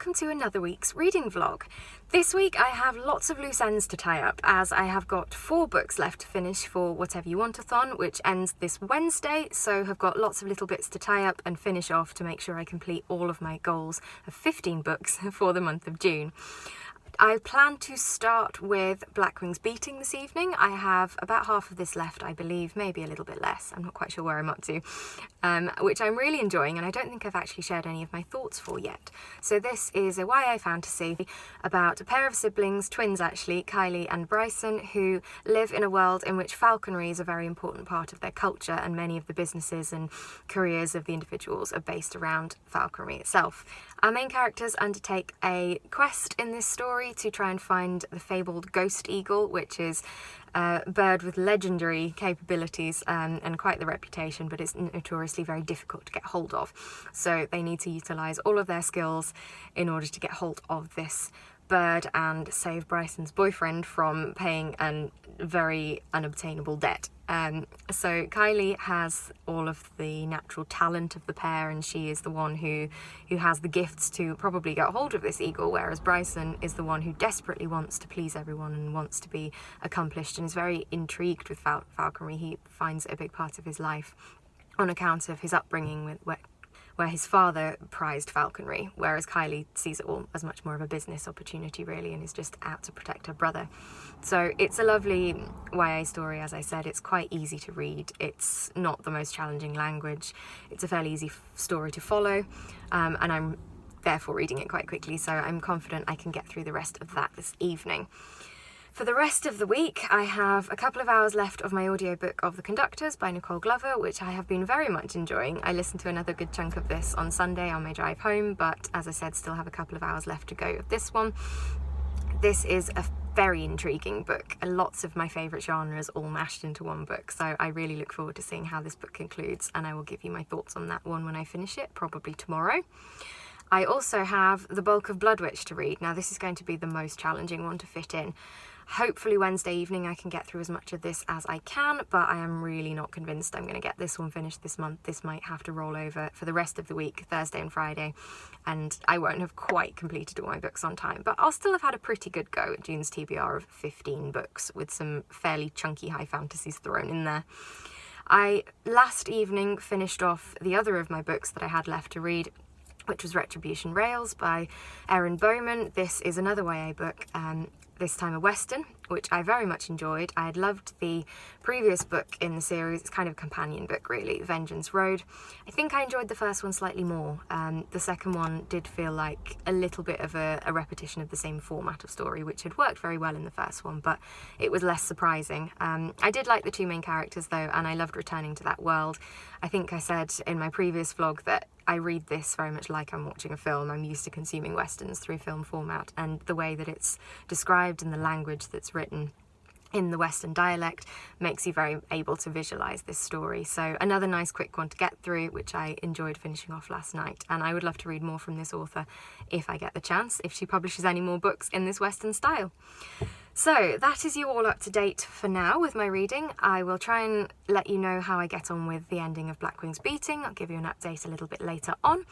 welcome to another week's reading vlog. This week I have lots of loose ends to tie up as I have got 4 books left to finish for Whateverthon, which ends this Wednesday, so have got lots of little bits to tie up and finish off to make sure I complete all of my goals of 15 books for the month of June. I plan to start with Blackwing's Beating this evening. I have about half of this left, I believe, maybe a little bit less. I'm not quite sure where I'm up to, which I'm really enjoying, and I don't think I've actually shared any of my thoughts for yet. So this is a YA fantasy about a pair of siblings, twins actually, Kylie and Bryson, who live in a world in which falconry is a very important part of their culture, and many of the businesses and careers of the individuals are based around falconry itself. Our main characters undertake a quest in this story to try and find the fabled ghost eagle, which is a bird with legendary capabilities and quite the reputation, but it's notoriously very difficult to get hold of. So they need to utilise all of their skills in order to get hold of this bird and save Bryson's boyfriend from paying a very unobtainable debt. So Kylie has all of the natural talent of the pair, and she is the one who has the gifts to probably get hold of this eagle, whereas Bryson is the one who desperately wants to please everyone and wants to be accomplished and is very intrigued with falconry. He finds it a big part of his life on account of his upbringing where his father prized falconry, whereas Kylie sees it all as much more of a business opportunity really, and is just out to protect her brother. So it's a lovely YA story, as I said. It's quite easy to read. It's not the most challenging language. It's a fairly easy story to follow, and I'm therefore reading it quite quickly, so I'm confident I can get through the rest of that this evening. For the rest of the week, I have a couple of hours left of my audiobook of The Conductors by Nicole Glover, which I have been very much enjoying. I listened to another good chunk of this on Sunday on my drive home, but as I said, still have a couple of hours left to go of this one. This is a very intriguing book, lots of my favourite genres all mashed into one book, so I really look forward to seeing how this book concludes, and I will give you my thoughts on that one when I finish it, probably tomorrow. I also have the bulk of Bloodwitch to read. Now this is going to be the most challenging one to fit in. Hopefully Wednesday evening I can get through as much of this as I can, but I am really not convinced I'm going to get this one finished this month. This might have to roll over for the rest of the week, Thursday and Friday, and I won't have quite completed all my books on time, but I'll still have had a pretty good go at June's TBR of 15 books with some fairly chunky high fantasies thrown in there. I last evening finished off the other of my books that I had left to read, which was Retribution Rails by Erin Bowman. This is another YA book, this time a Western, which I very much enjoyed. I had loved the previous book in the series. It's kind of a companion book really, Vengeance Road. I think I enjoyed the first one slightly more. The second one did feel like a little bit of a repetition of the same format of story, which had worked very well in the first one, but it was less surprising. I did like the 2 main characters though, and I loved returning to that world. I think I said in my previous vlog that I read this very much like I'm watching a film. I'm used to consuming Westerns through film format, and the way that it's described and the language that's written in the Western dialect makes you very able to visualise this story. So another nice quick one to get through, which I enjoyed finishing off last night, and I would love to read more from this author if I get the chance, if she publishes any more books in this Western style. So that is you all up to date for now with my reading. I will try and let you know how I get on with the ending of Blackwing's Beating. I'll give you an update a little bit later on.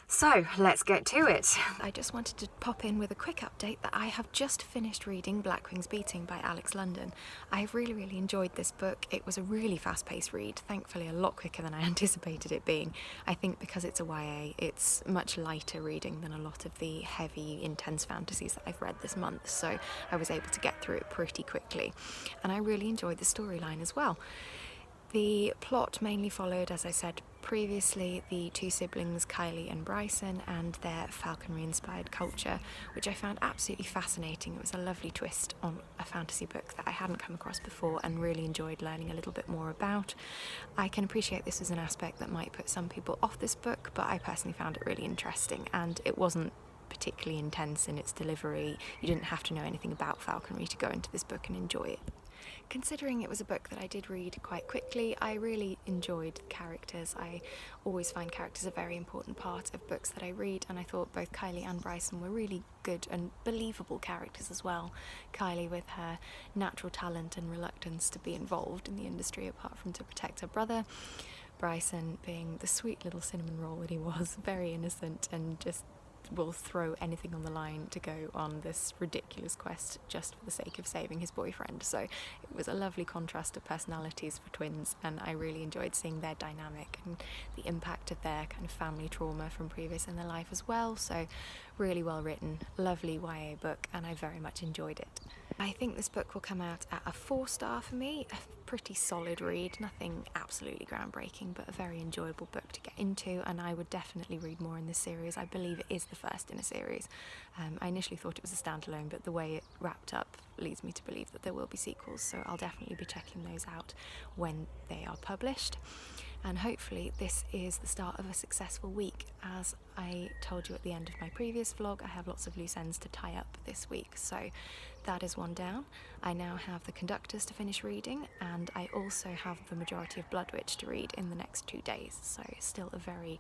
So let's get to it. I just wanted to pop in with a quick update that I have just finished reading Blackwing's Beating by Alex London. I have really enjoyed this book. It was a really fast-paced read, thankfully a lot quicker than I anticipated it being. I think because it's a YA, it's much lighter reading than a lot of the heavy, intense fantasies that I've read this month, so I was able to get through it pretty quickly. And I really enjoyed the storyline as well. The plot mainly followed, as I said previously, the 2 siblings, Kylie and Bryson, and their falconry-inspired culture, which I found absolutely fascinating. It was a lovely twist on a fantasy book that I hadn't come across before and really enjoyed learning a little bit more about. I can appreciate this as an aspect that might put some people off this book, but I personally found it really interesting, and it wasn't particularly intense in its delivery. You didn't have to know anything about falconry to go into this book and enjoy it. Considering it was a book that I did read quite quickly, I really enjoyed the characters. I always find characters a very important part of books that I read, and I thought both Kylie and Bryson were really good and believable characters as well. Kylie with her natural talent and reluctance to be involved in the industry apart from to protect her brother. Bryson being the sweet little cinnamon roll that he was, very innocent and just will throw anything on the line to go on this ridiculous quest just for the sake of saving his boyfriend. So it was a lovely contrast of personalities for twins, and I really enjoyed seeing their dynamic and the impact of their kind of family trauma from previous in their life as well. So really well written, lovely YA book, and I very much enjoyed it. I think this book will come out at a 4-star for me. A pretty solid read, nothing absolutely groundbreaking, but a very enjoyable book to get into, and I would definitely read more in this series. I believe it is the first in a series. I initially thought it was a standalone, but the way it wrapped up leads me to believe that there will be sequels, so I'll definitely be checking those out when they are published. And hopefully this is the start of a successful week. As I told you at the end of my previous vlog, I have lots of loose ends to tie up this week, so that is one down. I now have the Conductors to finish reading, and I also have the majority of Bloodwitch to read in the next 2 days, so still a very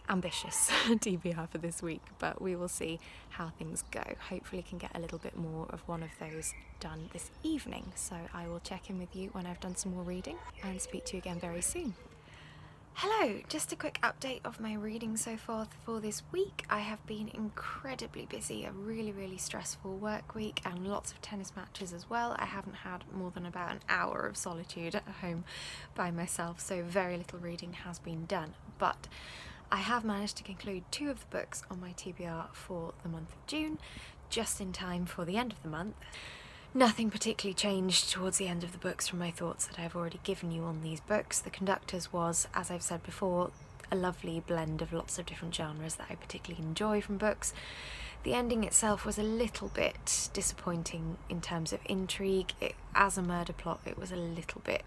ambitious TBR for this week, but we will see how things go. Hopefully can get a little bit more of one of those done this evening, so I will check in with you when I've done some more reading and speak to you again very soon. Hello, just a quick update of my reading so far for this week. I have been incredibly busy, a really stressful work week, and lots of tennis matches as well. I haven't had more than about an hour of solitude at home by myself, so very little reading has been done, but I have managed to conclude 2 of the books on my TBR for the month of June, just in time for the end of the month. Nothing particularly changed towards the end of the books from my thoughts that I've already given you on these books. The Conductors was, as I've said before, a lovely blend of lots of different genres that I particularly enjoy from books. The ending itself was a little bit disappointing in terms of intrigue. As a murder plot, it was a little bit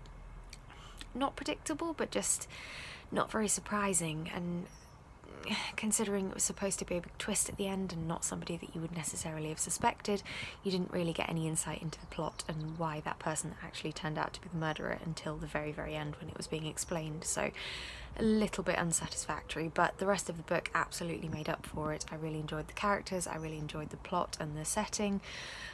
not predictable, but just not very surprising, and considering it was supposed to be a big twist at the end and not somebody that you would necessarily have suspected, you didn't really get any insight into the plot and why that person actually turned out to be the murderer until the very end when it was being explained. So a little bit unsatisfactory, but the rest of the book absolutely made up for it. I really enjoyed the characters, I really enjoyed the plot and the setting,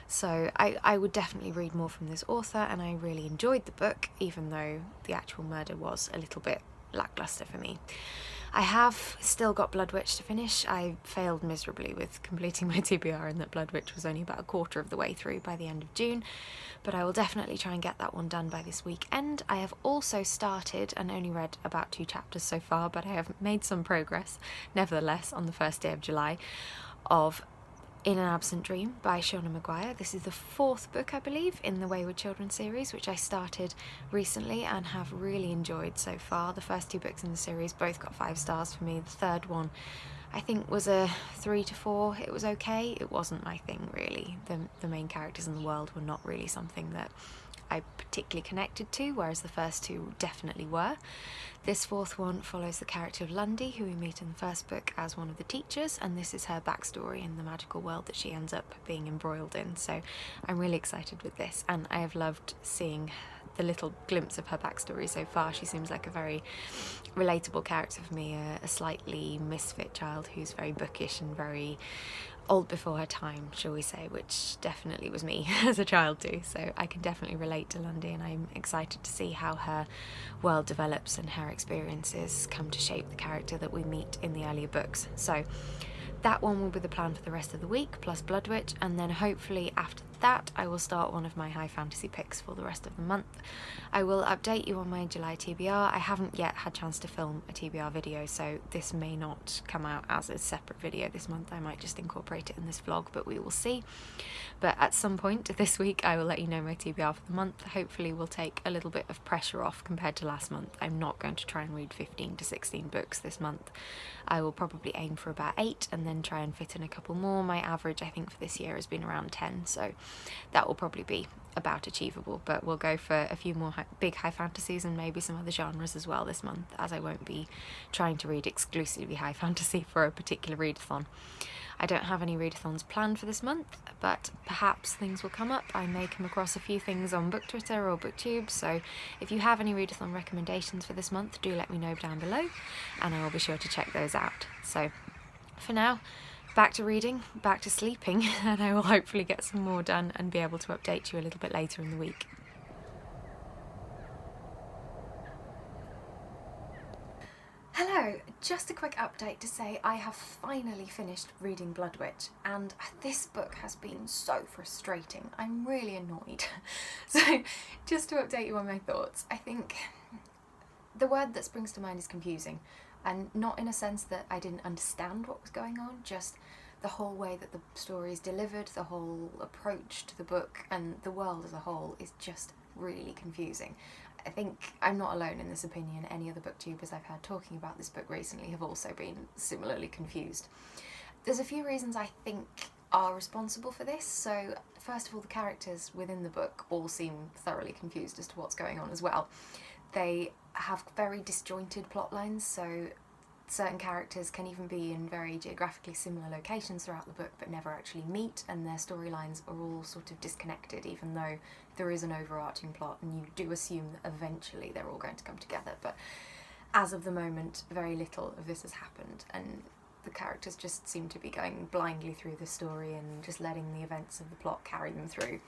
so I would definitely read more from this author, and I really enjoyed the book, even though the actual murder was a little bit lackluster for me. I have still got Bloodwitch to finish. I failed miserably with completing my TBR, in that Bloodwitch was only about a quarter of the way through by the end of June, but I will definitely try and get that one done by this weekend. I have also started, and only read about 2 chapters so far, but I have made some progress nevertheless on the first day of July, of In an Absent Dream by Shauna Maguire. This is the 4th book, I believe, in the Wayward Children series, which I started recently and have really enjoyed so far. The first 2 books in the series both got 5 stars for me. The third one I think was a 3 to 4. It was okay. It wasn't my thing, really. The main characters in the world were not really something that I particularly connected to, whereas the first 2 definitely were. This 4th one follows the character of Lundy, who we meet in the first book as one of the teachers, and this is her backstory in the magical world that she ends up being embroiled in. So I'm really excited with this, and I have loved seeing the little glimpse of her backstory so far. She seems like a very relatable character for me, a slightly misfit child who's very bookish and very old before her time, shall we say, which definitely was me as a child too, so I can definitely relate to Lundy, and I'm excited to see how her world develops and her experiences come to shape the character that we meet in the earlier books. So that one will be the plan for the rest of the week, plus Bloodwitch, and then hopefully after that I will start one of my high fantasy picks for the rest of the month. I will update you on my July TBR. I haven't yet had a chance to film a TBR video, so this may not come out as a separate video this month. I might just incorporate it in this vlog, but we will see. But at some point this week I will let you know my TBR for the month. Hopefully we'll take a little bit of pressure off compared to last month. I'm not going to try and read 15 to 16 books this month. I will probably aim for about 8 and then try and fit in a couple more. My average I think for this year has been around 10, so that will probably be about achievable, but we'll go for a few more big high fantasies and maybe some other genres as well this month, as I won't be trying to read exclusively high fantasy for a particular readathon. I don't have any readathons planned for this month, but perhaps things will come up. I may come across a few things on Book Twitter or Booktubes, so if you have any readathon recommendations for this month, do let me know down below, and I will be sure to check those out. So for now, back to reading, back to sleeping, and I will hopefully get some more done and be able to update you a little bit later in the week. Hello, So, just a quick update to say I have finally finished reading Bloodwitch, and this book has been so frustrating. I'm really annoyed. So, just to update you on my thoughts, I think the word that springs to mind is confusing, and not in a sense that I didn't understand what was going on, just the whole way that the story is delivered, the whole approach to the book, and the world as a whole is just really confusing. I think I'm not alone in this opinion. Any other booktubers I've heard talking about this book recently have also been similarly confused. There's a few reasons I think are responsible for this. So first of all, the characters within the book all seem thoroughly confused as to what's going on as well. They have very disjointed plot lines, so certain characters can even be in very geographically similar locations throughout the book but never actually meet, and their storylines are all sort of disconnected, even though there is an overarching plot and you do assume that eventually they're all going to come together. But as of the moment, very little of this has happened, and the characters just seem to be going blindly through the story and just letting the events of the plot carry them through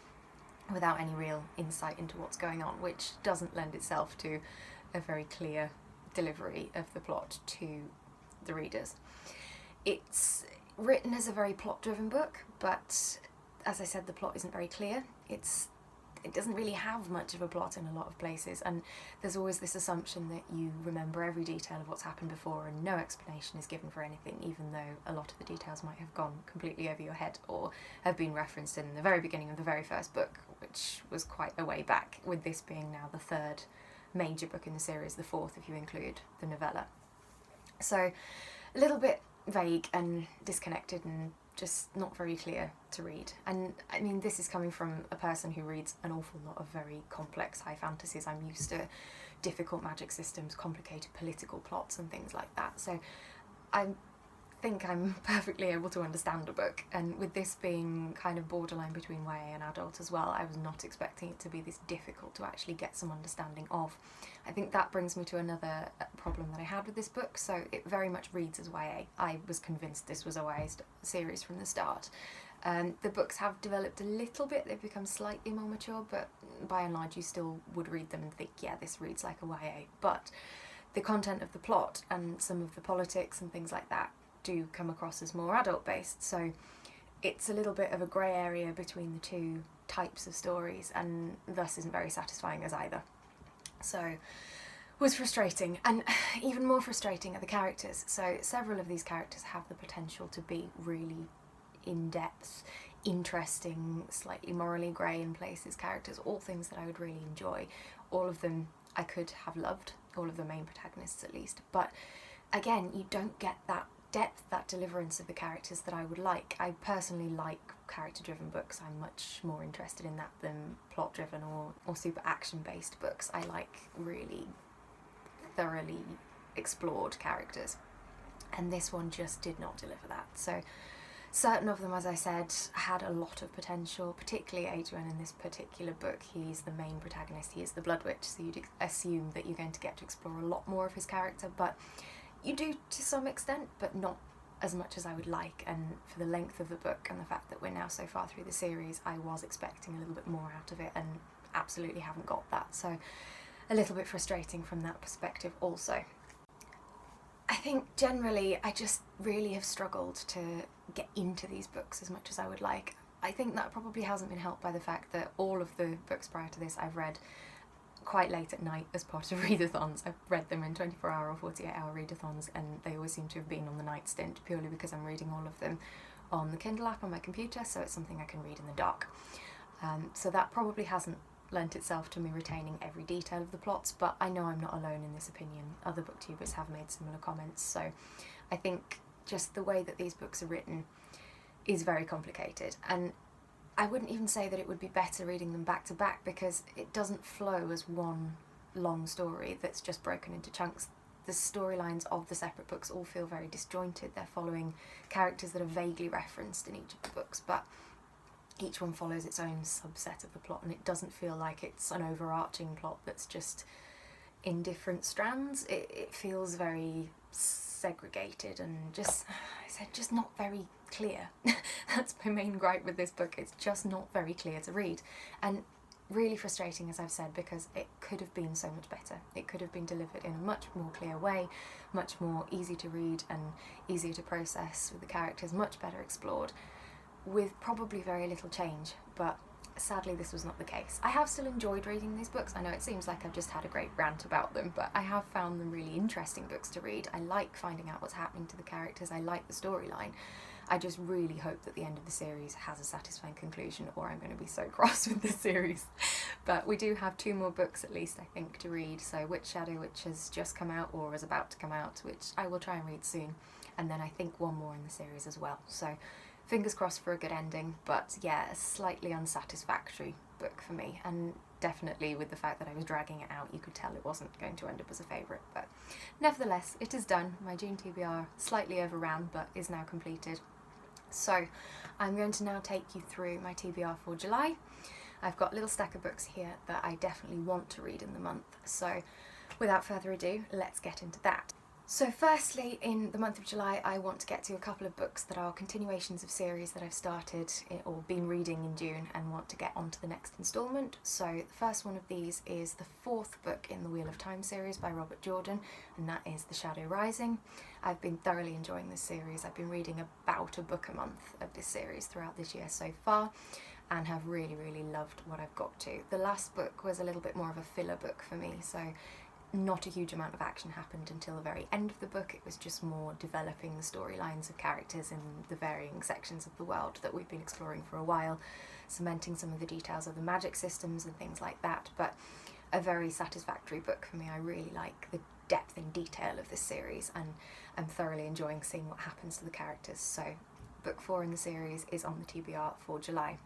without any real insight into what's going on, which doesn't lend itself to a very clear delivery of the plot to the readers. It's written as a very plot-driven book, but as I said, the plot isn't very clear. It doesn't really have much of a plot in a lot of places, and there's always this assumption that you remember every detail of what's happened before and no explanation is given for anything, even though a lot of the details might have gone completely over your head or have been referenced in the very beginning of the very first book, which was quite a way back, with this being now the third major book in the series, the fourth if you include the novella. So a little bit vague and disconnected and just not very clear to read. And I mean, this is coming from a person who reads an awful lot of very complex high fantasies. I'm used to difficult magic systems, complicated political plots and things like that. So I think I'm perfectly able to understand a book, and with this being kind of borderline between YA and adult as well, I was not expecting it to be this difficult to actually get some understanding of. I think that brings me to another problem that I had with this book. So it very much reads as YA. I was convinced this was a YA series from the start. The books have developed a little bit, they've become slightly more mature, but by and large you still would read them and think, yeah, this reads like a YA. But the content of the plot and some of the politics and things like that do come across as more adult based, so it's a little bit of a grey area between the two types of stories, and thus isn't very satisfying as either. So was frustrating, and even more frustrating are the characters. So several of these characters have the potential to be really in-depth, interesting, slightly morally grey in places characters, all things that I would really enjoy. All of them I could have loved, all of the main protagonists at least, but again, you don't get that depth, that deliverance of the characters that I would like. I personally like character-driven books. I'm much more interested in that than plot-driven or super action-based books. I like really thoroughly explored characters, and this one just did not deliver that. So certain of them, as I said, had a lot of potential, particularly Adrian in this particular book. He's the main protagonist, he is the Bloodwitch, so you'd assume that you're going to get to explore a lot more of his character, but you do to some extent, but not as much as I would like. And for the length of the book and the fact that we're now so far through the series, I was expecting a little bit more out of it and absolutely haven't got that. So a little bit frustrating from that perspective also. I think generally I just really have struggled to get into these books as much as I would like. I think that probably hasn't been helped by the fact that all of the books prior to this I've read quite late at night as part of readathons. I've read them in 24-hour or 48-hour readathons, and they always seem to have been on the night stint, purely because I'm reading all of them on the Kindle app on my computer, so it's something I can read in the dark. So that probably hasn't lent itself to me retaining every detail of the plots, but I know I'm not alone in this opinion. Other booktubers have made similar comments, so I think just the way that these books are written is very complicated, and I wouldn't even say that it would be better reading them back to back, because it doesn't flow as one long story that's just broken into chunks. The storylines of the separate books all feel very disjointed. They're following characters that are vaguely referenced in each of the books, but each one follows its own subset of the plot, and it doesn't feel like it's an overarching plot that's just in different strands. It feels very segregated and just not very clear. That's my main gripe with this book. It's just not very clear to read, and really frustrating, as I've said, because it could have been so much better. It could have been delivered in a much more clear way, much more easy to read and easier to process, with the characters much better explored, with probably very little change, but sadly this was not the case. I have still enjoyed reading these books. I know it seems like I've just had a great rant about them, but I have found them really interesting books to read. I like finding out what's happening to the characters, I like the storyline. I just really hope that the end of the series has a satisfying conclusion, or I'm going to be so cross with this series. But we do have 2 more books at least, I think, to read. So Witch Shadow, which has just come out or is about to come out, which I will try and read soon. And then I think 1 more in the series as well. So fingers crossed for a good ending, but yeah, a slightly unsatisfactory book for me. And definitely with the fact that I was dragging it out, you could tell it wasn't going to end up as a favourite. But nevertheless, it is done. My June TBR slightly overran, but is now completed. So I'm going to now take you through my TBR for July. I've got a little stack of books here that I definitely want to read in the month. So without further ado, let's get into that. So firstly, in the month of July, I want to get to a couple of books that are continuations of series that I've started or been reading in June and want to get onto the next instalment. So the first one of these is the 4th book in the Wheel of Time series by Robert Jordan, and that is The Shadow Rising. I've been thoroughly enjoying this series. I've been reading about a book a month of this series throughout this year so far, and have really, really loved what I've got to. The last book was a little bit more of a filler book for me, so not a huge amount of action happened until the very end of the book. It was just more developing the storylines of characters in the varying sections of the world that we've been exploring for a while, cementing some of the details of the magic systems and things like that, but a very satisfactory book for me. I really like the depth and detail of this series, and I'm thoroughly enjoying seeing what happens to the characters. So book 4 in the series is on the TBR for July.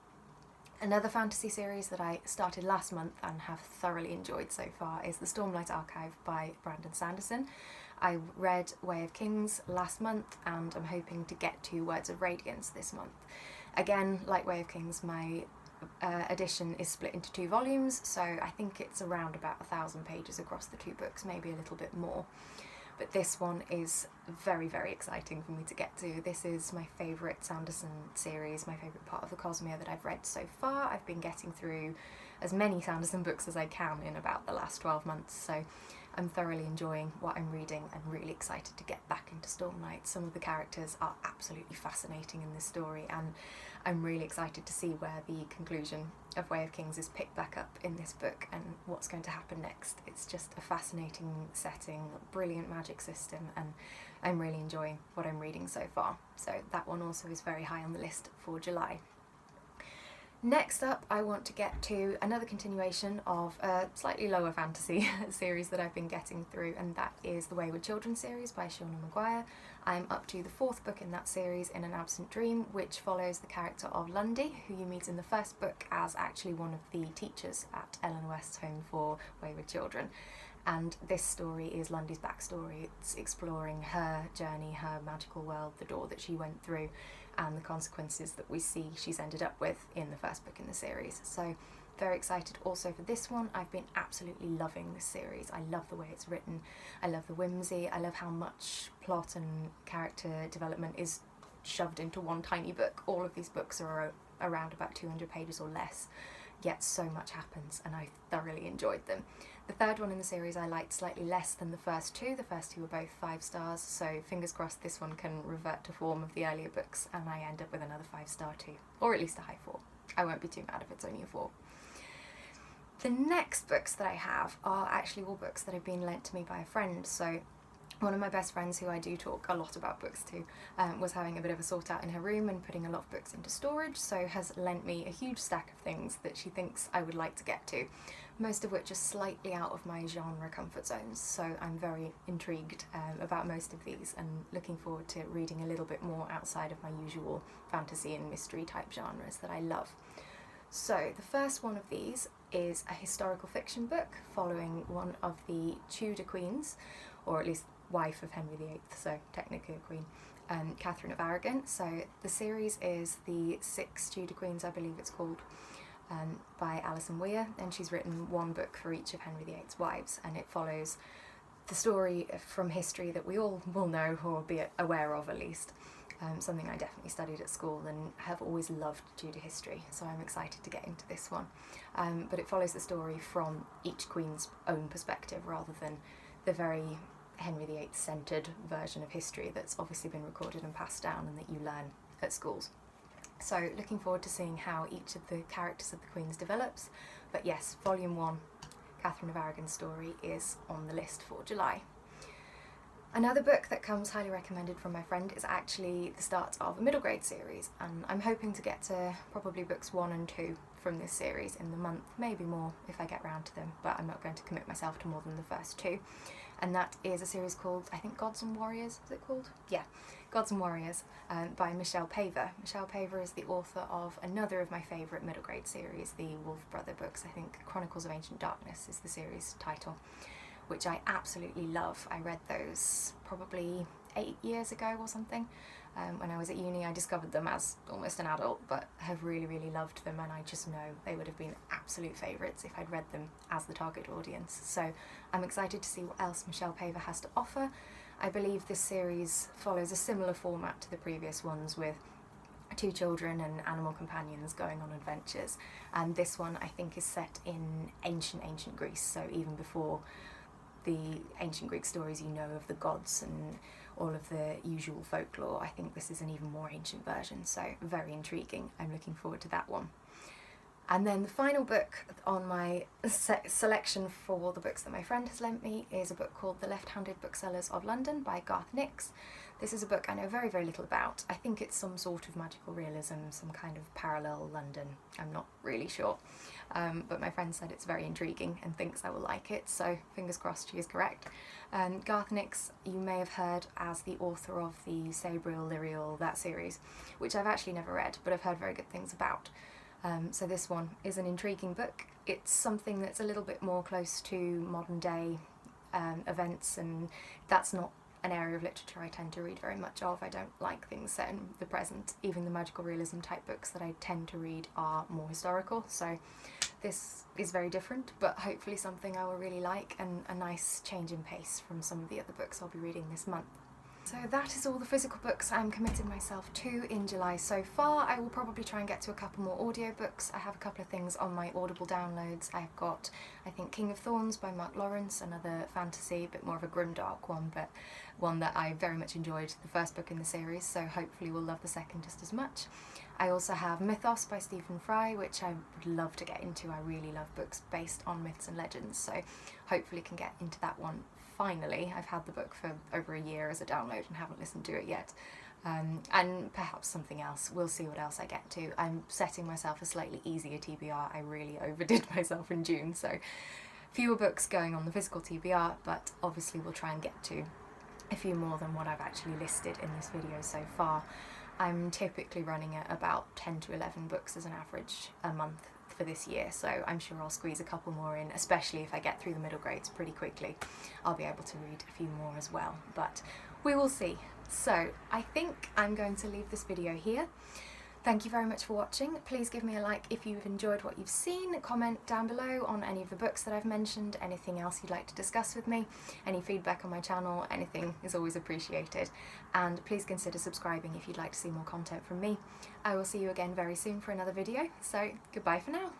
Another fantasy series that I started last month and have thoroughly enjoyed so far is The Stormlight Archive by Brandon Sanderson. I read Way of Kings last month, and I'm hoping to get to Words of Radiance this month. Again, like Way of Kings, my edition is split into 2 volumes, so I think it's around about 1,000 pages across the 2 books, maybe a little bit more. But this one is very, very exciting for me to get to. This is my favourite Sanderson series, my favourite part of the Cosmere that I've read so far. I've been getting through as many Sanderson books as I can in about the last 12 months, so I'm thoroughly enjoying what I'm reading and really excited to get back into Stormlight. Some of the characters are absolutely fascinating in this story, and I'm really excited to see where the conclusion of Way of Kings is picked back up in this book and what's going to happen next. It's just a fascinating setting, brilliant magic system, and I'm really enjoying what I'm reading so far. So that one also is very high on the list for July. Next up, I want to get to another continuation of a slightly lower fantasy series that I've been getting through, and that is the Wayward Children series by Shauna Maguire. I'm up to the 4th book in that series, In an Absent Dream, which follows the character of Lundy, who you meet in the first book as actually one of the teachers at Ellen West's Home for Wayward Children. And this story is Lundy's backstory. It's exploring her journey, her magical world, the door that she went through, and the consequences that we see she's ended up with in the first book in the series. So very excited also for this one. I've been absolutely loving this series. I love the way it's written. I love the whimsy. I love how much plot and character development is shoved into one tiny book. All of these books are around about 200 pages or less, yet so much happens, and I thoroughly enjoyed them. The 3rd one in the series I liked slightly less than the first 2. The first 2 were both 5 stars, so fingers crossed this one can revert to form of the earlier books and I end up with another 5-star too, or at least a high 4. I won't be too mad if it's only a 4. The next books that I have are actually all books that have been lent to me by a friend. So one of my best friends, who I do talk a lot about books to, was having a bit of a sort out in her room and putting a lot of books into storage, so has lent me a huge stack of things that she thinks I would like to get to, most of which are slightly out of my genre comfort zones, so I'm very intrigued about most of these and looking forward to reading a little bit more outside of my usual fantasy and mystery type genres that I love. So the first one of these is a historical fiction book following one of the Tudor queens, or at least wife of Henry VIII, so technically a queen, Catherine of Aragon. So the series is the 6 Tudor Queens, I believe it's called, by Alison Weir, and she's written one book for each of Henry VIII's wives, and it follows the story from history that we all will know or be aware of at least. something I definitely studied at school and have always loved Tudor history, so I'm excited to get into this one. But it follows the story from each queen's own perspective rather than the very Henry VIII centred version of history that's obviously been recorded and passed down and that you learn at schools. So looking forward to seeing how each of the characters of the queens develops. But yes, Volume 1, Catherine of Aragon's story, is on the list for July. Another book that comes highly recommended from my friend is actually the start of a middle grade series, and I'm hoping to get to probably books 1 and 2 from this series in the month, maybe more if I get round to them, but I'm not going to commit myself to more than the first 2. And that is a series called, I think, Gods and Warriors, is it called? Yeah, Gods and Warriors, by Michelle Paver. Michelle Paver is the author of another of my favourite middle grade series, the Wolf Brother books. I think Chronicles of Ancient Darkness is the series title, which I absolutely love. I read those probably 8 years ago or something. When I was at uni, I discovered them as almost an adult, but have really, really loved them, and I just know they would have been absolute favourites if I'd read them as the target audience. So I'm excited to see what else Michelle Paver has to offer. I believe this series follows a similar format to the previous ones, with 2 children and animal companions going on adventures, and this one I think is set in ancient Greece, so even before the ancient Greek stories you know of the gods and all of the usual folklore. I think this is an even more ancient version, so very intriguing. I'm looking forward to that one. And then the final book on my selection for the books that my friend has lent me is a book called The Left-Handed Booksellers of London by Garth Nix. This is a book I know very, very little about. I think it's some sort of magical realism, some kind of parallel London. I'm not really sure. But my friend said it's very intriguing and thinks I will like it, so fingers crossed she is correct. Garth Nix, you may have heard as the author of the Sabriel, Lyriel, that series, which I've actually never read, but I've heard very good things about. So this one is an intriguing book. It's something that's a little bit more close to modern day events, and that's not an area of literature I tend to read very much of. I don't like things set in the present. Even the magical realism type books that I tend to read are more historical, so this is very different, but hopefully something I will really like, and a nice change in pace from some of the other books I'll be reading this month. So that is all the physical books I'm committed myself to in July so far. I will probably try and get to a couple more audiobooks. I have a couple of things on my Audible downloads. I've got, I think, King of Thorns by Mark Lawrence, another fantasy, a bit more of a grimdark one, but one that I very much enjoyed the first book in the series, so hopefully we'll love the second just as much. I also have Mythos by Stephen Fry, which I would love to get into. I really love books based on myths and legends, so hopefully can get into that one finally. I've had the book for over a year as a download and haven't listened to it yet. And perhaps something else. We'll see what else I get to. I'm setting myself a slightly easier TBR. I really overdid myself in June, so fewer books going on the physical TBR, but obviously we'll try and get to a few more than what I've actually listed in this video so far. I'm typically running at about 10 to 11 books as an average a month for this year, so I'm sure I'll squeeze a couple more in, especially if I get through the middle grades pretty quickly. I'll be able to read a few more as well, but we will see. So I think I'm going to leave this video here. Thank you very much for watching. Please give me a like if you've enjoyed what you've seen. Comment down below on any of the books that I've mentioned, anything else you'd like to discuss with me, any feedback on my channel, anything is always appreciated. And please consider subscribing if you'd like to see more content from me. I will see you again very soon for another video, so goodbye for now.